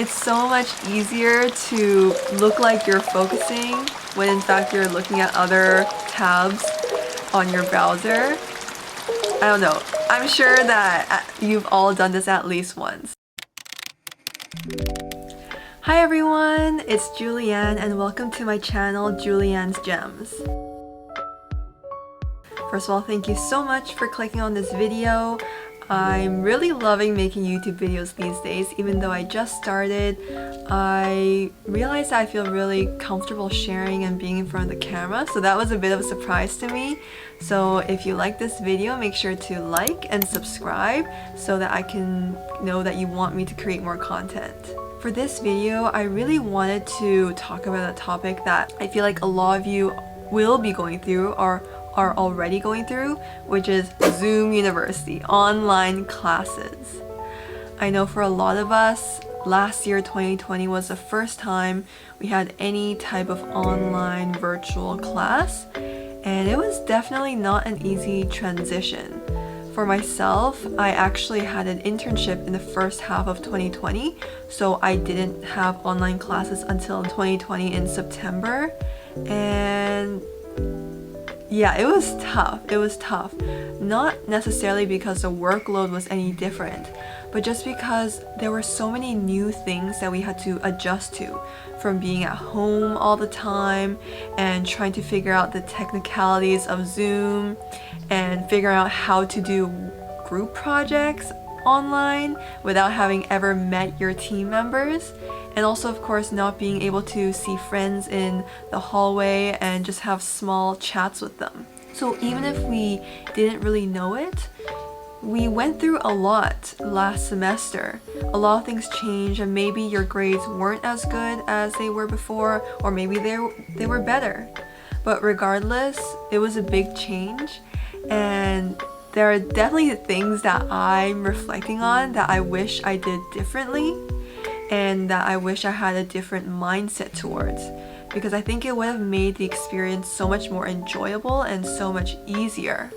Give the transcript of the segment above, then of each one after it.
It's so much easier to look like you're focusing when in fact you're looking at other tabs on your browser. I don't know. I'm sure that you've all done this at least once. Hi everyone, it's Julianne and welcome to my channel, Julianne's Gems. First of all, thank you so much for clicking on this video. I'm really loving making YouTube videos these days. Even though I just started, I realized I feel really comfortable sharing and being in front of the camera, so that was a bit of a surprise to me. So if you like this video, make sure to like and subscribe so that I can know that you want me to create more content. For this video, I really wanted to talk about a topic that I feel like a lot of you will be going through or are already going through, which is Zoom University, online classes. I know for a lot of us, last year 2020 was the first time we had any type of online virtual class, and it was definitely not an easy transition. For myself, I actually had an internship in the first half of 2020, so I didn't have online classes until 2020 in September, and yeah, it was tough. It was tough. Not necessarily because the workload was any different, but just because there were so many new things that we had to adjust to, from being at home all the time and trying to figure out the technicalities of Zoom and figure out how to do group projects online without having ever met your team members. And also, of course, not being able to see friends in the hallway and just have small chats with them. So even if we didn't really know it, we went through a lot last semester. A lot of things changed, and maybe your grades weren't as good as they were before, or maybe they were better. But regardless, it was a big change, and there are definitely things that I'm reflecting on that I wish I did differently, and that I wish I had a different mindset towards, because I think it would have made the experience so much more enjoyable and so much easier.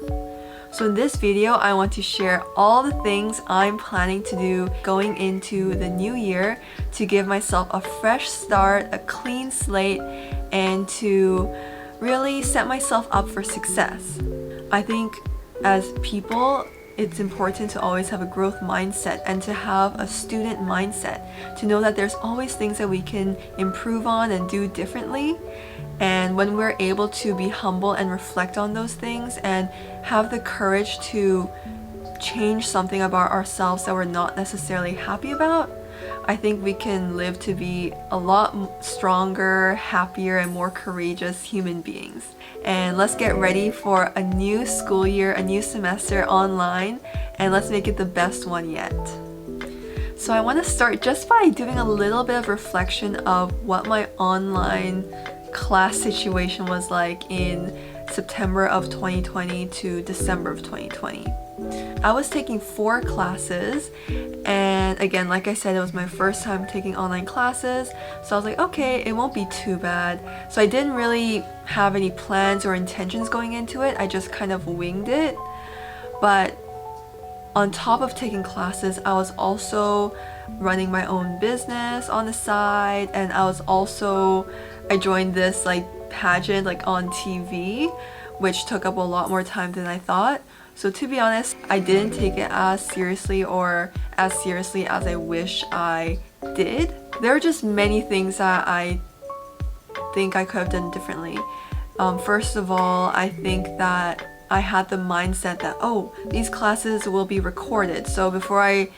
So in this video, I want to share all the things I'm planning to do going into the new year to give myself a fresh start, a clean slate, and to really set myself up for success. I think as people, it's important to always have a growth mindset and to have a student mindset, to know that there's always things that we can improve on and do differently. And when we're able to be humble and reflect on those things and have the courage to change something about ourselves that we're not necessarily happy about, I think we can live to be a lot stronger, happier, and more courageous human beings. And let's get ready for a new school year, a new semester online, and let's make it the best one yet. So I want to start just by doing a little bit of reflection of what my online class situation was like in September of 2020 to December of 2020. I was taking 4 classes, and again, like I said, it was my first time taking online classes, so I was like, okay, it won't be too bad. So I didn't really have any plans or intentions going into it, I just kind of winged it. But on top of taking classes, I was also running my own business on the side, and I joined this pageant on TV, which took up a lot more time than I thought. So to be honest, I didn't take it as seriously as I wish I did. There were just many things that I think I could have done differently. First of all, I think that I had the mindset that, oh, these classes will be recorded, so before I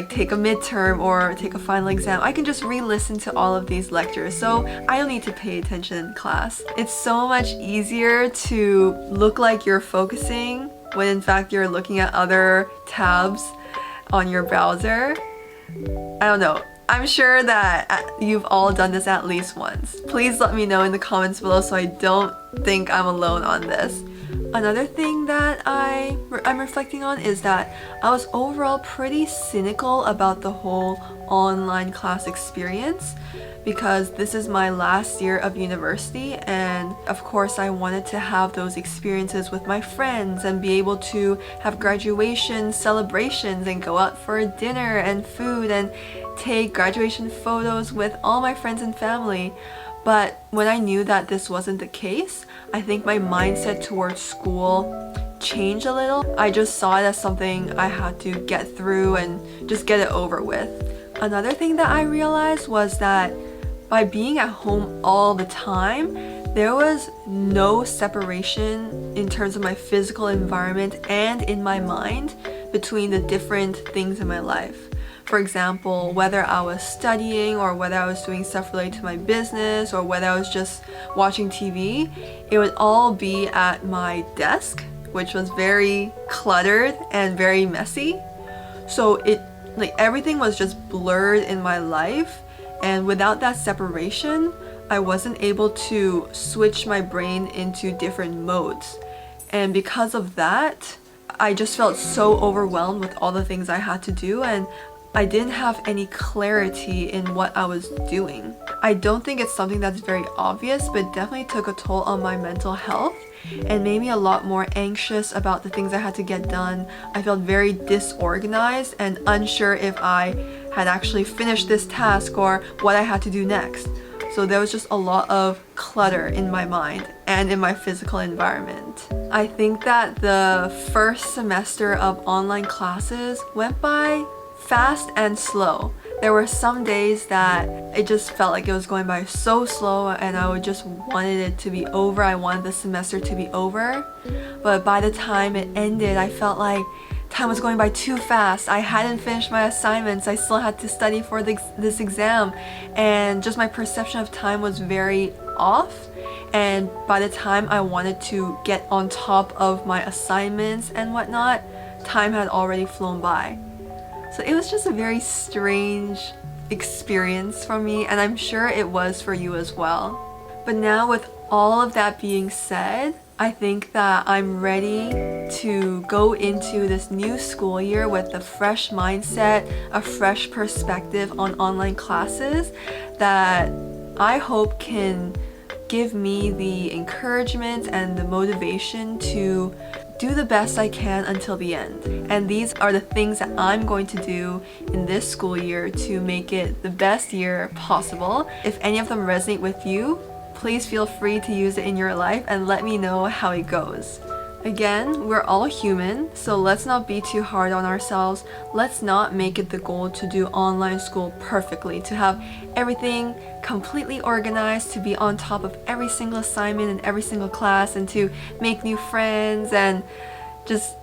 take a midterm or take a final exam, I can just re-listen to all of these lectures, so I don't need to pay attention in class. It's so much easier to look like you're focusing when in fact you're looking at other tabs on your browser. I don't know. I'm sure that you've all done this at least once. Please let me know in the comments below so I don't think I'm alone on this. Another thing that I'm reflecting on is that I was overall pretty cynical about the whole online class experience, because this is my last year of university, and of course I wanted to have those experiences with my friends and be able to have graduation celebrations and go out for dinner and food and take graduation photos with all my friends and family. But when I knew that this wasn't the case, I think my mindset towards school changed a little. I just saw it as something I had to get through and just get it over with. Another thing that I realized was that by being at home all the time, there was no separation in terms of my physical environment and in my mind between the different things in my life. For example, whether I was studying or whether I was doing stuff related to my business or whether I was just watching TV, it would all be at my desk, which was very cluttered and very messy. So everything was just blurred in my life, and without that separation, I wasn't able to switch my brain into different modes. And because of that, I just felt so overwhelmed with all the things I had to do, and I didn't have any clarity in what I was doing. I don't think it's something that's very obvious, but it definitely took a toll on my mental health and made me a lot more anxious about the things I had to get done. I felt very disorganized and unsure if I had actually finished this task or what I had to do next. So there was just a lot of clutter in my mind and in my physical environment. I think that the first semester of online classes went by fast and slow. There were some days that it just felt like it was going by so slow and I would just wanted it to be over. I wanted the semester to be over. But by the time it ended, I felt like time was going by too fast. I hadn't finished my assignments. I still had to study for this exam, and just my perception of time was very off. And by the time I wanted to get on top of my assignments and whatnot, time had already flown by. So it was just a very strange experience for me, and I'm sure it was for you as well. But now with all of that being said, I think that I'm ready to go into this new school year with a fresh mindset, a fresh perspective on online classes that I hope can give me the encouragement and the motivation to do the best I can until the end. And these are the things that I'm going to do in this school year to make it the best year possible. If any of them resonate with you, please feel free to use it in your life and let me know how it goes. Again, we're all human, so let's not be too hard on ourselves. Let's not make it the goal to do online school perfectly, to have everything completely organized, to be on top of every single assignment and every single class, and to make new friends, and just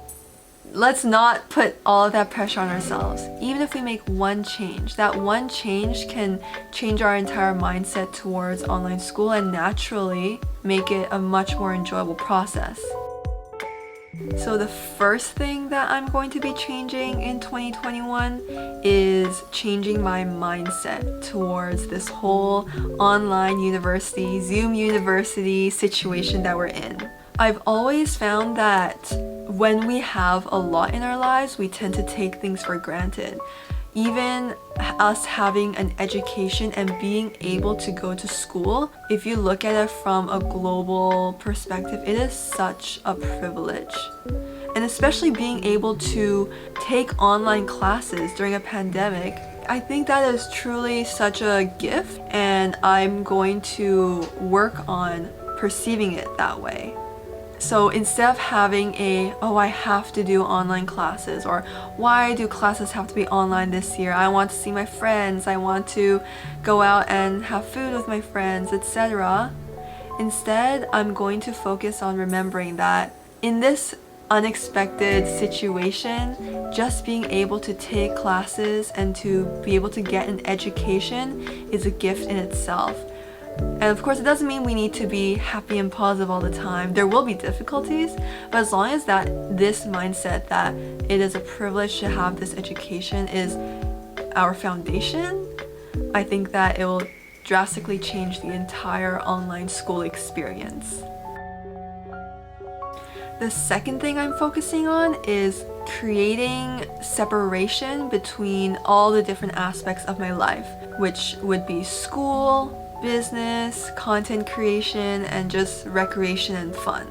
let's not put all of that pressure on ourselves. Even if we make one change, that one change can change our entire mindset towards online school and naturally make it a much more enjoyable process. So the first thing that I'm going to be changing in 2021 is changing my mindset towards this whole online university, Zoom university situation that we're in. I've always found that when we have a lot in our lives, we tend to take things for granted. Even us having an education and being able to go to school, if you look at it from a global perspective, it is such a privilege. And especially being able to take online classes during a pandemic, I think that is truly such a gift, and I'm going to work on perceiving it that way. So instead of having I have to do online classes, or why do classes have to be online this year? I want to see my friends, I want to go out and have food with my friends, etc. Instead, I'm going to focus on remembering that in this unexpected situation, just being able to take classes and to be able to get an education is a gift in itself. And of course, it doesn't mean we need to be happy and positive all the time. There will be difficulties, but as long as this mindset that it is a privilege to have this education is our foundation, I think that it will drastically change the entire online school experience. The second thing I'm focusing on is creating separation between all the different aspects of my life, which would be school, business, content creation, and just recreation and fun.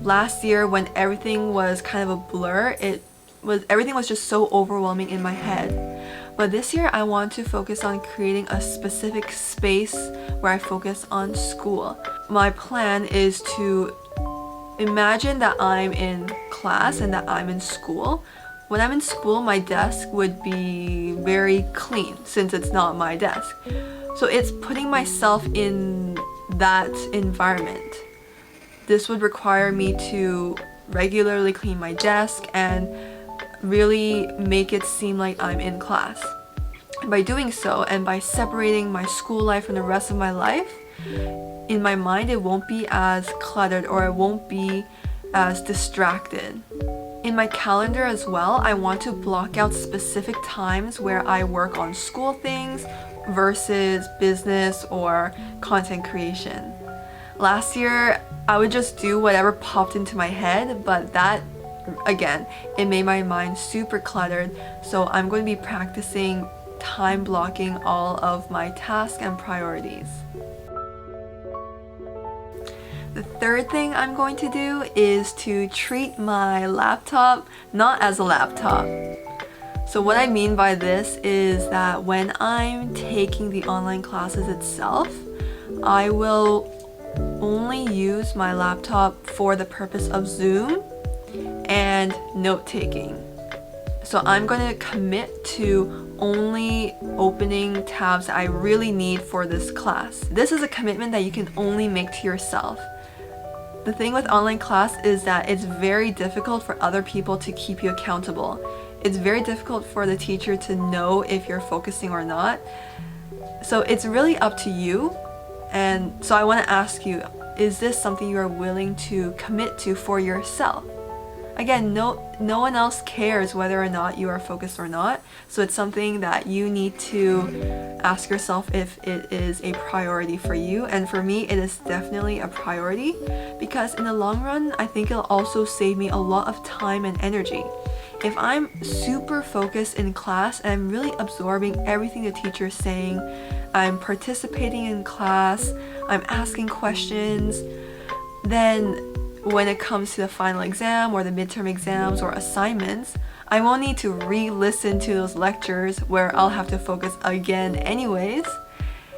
Last year, when everything was kind of a blur, everything was just so overwhelming in my head. But this year I want to focus on creating a specific space where I focus on school. My plan is to imagine that I'm in class and that I'm in school. When I'm in school, my desk would be very clean since it's not my desk. So it's putting myself in that environment. This would require me to regularly clean my desk and really make it seem like I'm in class. By doing so and by separating my school life from the rest of my life, in my mind it won't be as cluttered or I won't be as distracted. In my calendar as well, I want to block out specific times where I work on school things versus business or content creation. Last year, I would just do whatever popped into my head, but that, again, it made my mind super cluttered. So I'm going to be practicing time blocking all of my tasks and priorities. The third thing I'm going to do is to treat my laptop not as a laptop. So what I mean by this is that when I'm taking the online classes itself, I will only use my laptop for the purpose of Zoom and note-taking. So I'm going to commit to only opening tabs I really need for this class. This is a commitment that you can only make to yourself. The thing with online class is that it's very difficult for other people to keep you accountable. It's very difficult for the teacher to know if you're focusing or not. So it's really up to you. And so I want to ask you, is this something you are willing to commit to for yourself? Again, no one else cares whether or not you are focused or not. So it's something that you need to ask yourself if it is a priority for you. And for me, it is definitely a priority because in the long run, I think it'll also save me a lot of time and energy. If I'm super focused in class and I'm really absorbing everything the teacher is saying, I'm participating in class, I'm asking questions, then when it comes to the final exam or the midterm exams or assignments, I won't need to re-listen to those lectures where I'll have to focus again anyways,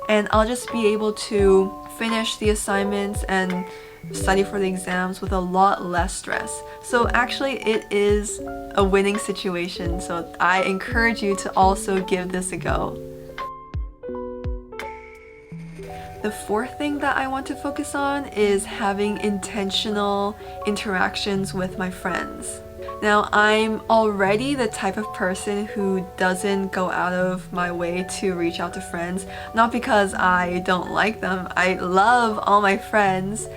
and I'll just be able to finish the assignments and study for the exams with a lot less stress. So actually it is a winning situation, so I encourage you to also give this a go. The fourth thing that I want to focus on is having intentional interactions with my friends. Now, I'm already the type of person who doesn't go out of my way to reach out to friends, not because I don't like them. I love all my friends,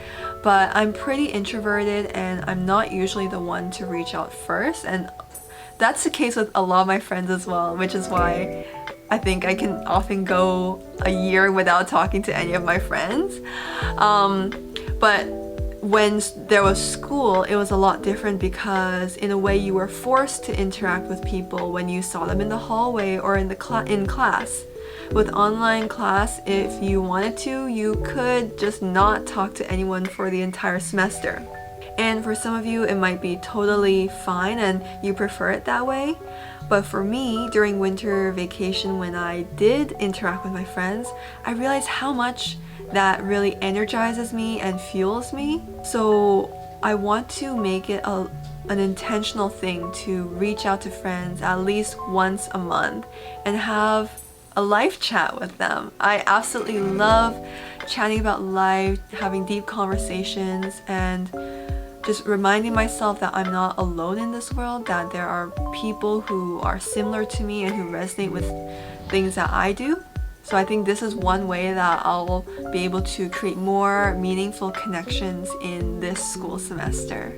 but I'm pretty introverted and I'm not usually the one to reach out first, and that's the case with a lot of my friends as well, which is why I think I can often go a year without talking to any of my friends. But when there was school, it was a lot different because in a way you were forced to interact with people when you saw them in the hallway or in class. With online class, if you wanted to, you could just not talk to anyone for the entire semester. And for some of you, it might be totally fine and you prefer it that way. But for me, during winter vacation, when I did interact with my friends, I realized how much that really energizes me and fuels me. So I want to make it an intentional thing to reach out to friends at least once a month and have a live chat with them. I absolutely love chatting about life, having deep conversations, and just reminding myself that I'm not alone in this world, that there are people who are similar to me and who resonate with things that I do. So I think this is one way that I'll be able to create more meaningful connections in this school semester.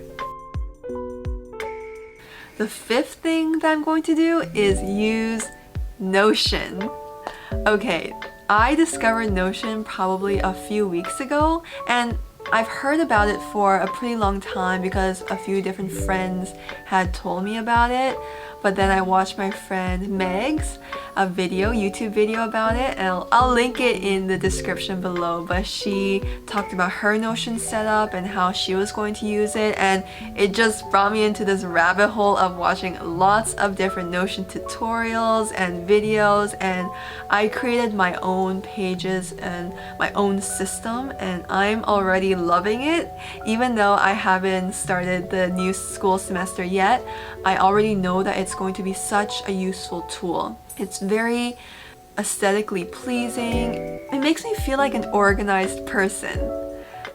The fifth thing that I'm going to do is use Notion. Okay, I discovered Notion probably a few weeks ago, and I've heard about it for a pretty long time because a few different friends had told me about it. But then I watched my friend Meg's YouTube video about it, and I'll link it in the description below. But she talked about her Notion setup and how she was going to use it, and it just brought me into this rabbit hole of watching lots of different Notion tutorials and videos, and I created my own pages and my own system, and I'm already loving it. Even though I haven't started the new school semester yet, I already know that it's going to be such a useful tool. It's very aesthetically pleasing. It makes me feel like an organized person.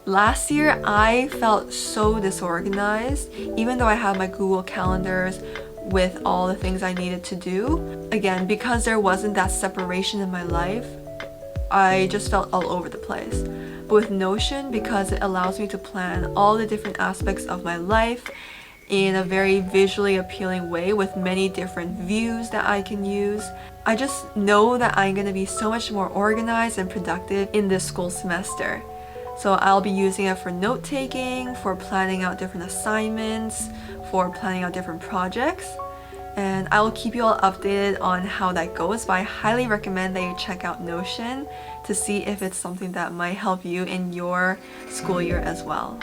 Last year, I felt so disorganized, even though I had my Google calendars with all the things I needed to do. Again, because there wasn't that separation in my life, I just felt all over the place. But with Notion, because it allows me to plan all the different aspects of my life in a very visually appealing way with many different views that I can use, I just know that I'm going to be so much more organized and productive in this school semester. So I'll be using it for note-taking, for planning out different assignments, for planning out different projects. And I will keep you all updated on how that goes, but I highly recommend that you check out Notion to see if it's something that might help you in your school year as well.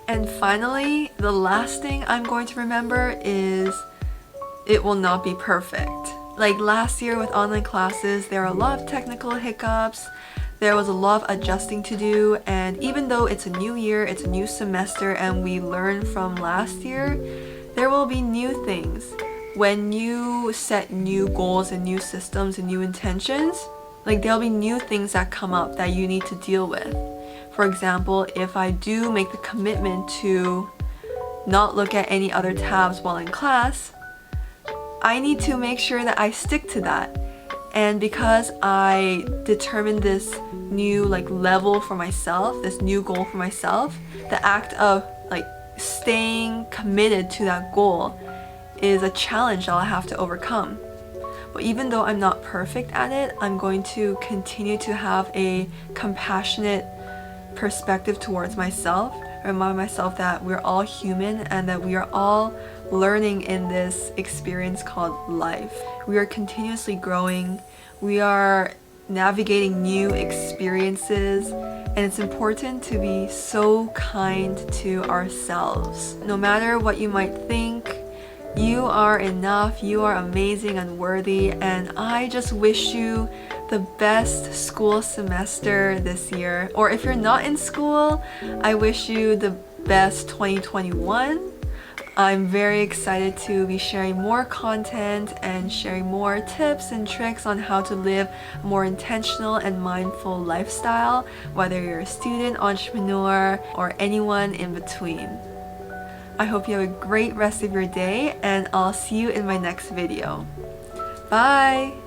And finally, the last thing I'm going to remember is it will not be perfect. Like last year with online classes, there are a lot of technical hiccups. There was a lot of adjusting to do, and even though it's a new year, it's a new semester, and we learn from last year, there will be new things. When you set new goals and new systems and new intentions, like there'll be new things that come up that you need to deal with. For example, if I do make the commitment to not look at any other tabs while in class, I need to make sure that I stick to that. And because I determined this new level for myself, this new goal for myself, the act of staying committed to that goal is a challenge that I'll have to overcome. But even though I'm not perfect at it, I'm going to continue to have a compassionate perspective towards myself, remind myself that we're all human and that we are all learning in this experience called life. We are continuously growing, we are navigating new experiences, and it's important to be so kind to ourselves. No matter what you might think, you are enough, you are amazing and worthy, and I just wish you the best school semester this year. Or if you're not in school, I wish you the best 2021. I'm very excited to be sharing more content and sharing more tips and tricks on how to live a more intentional and mindful lifestyle, whether you're a student, entrepreneur, or anyone in between. I hope you have a great rest of your day, and I'll see you in my next video. Bye!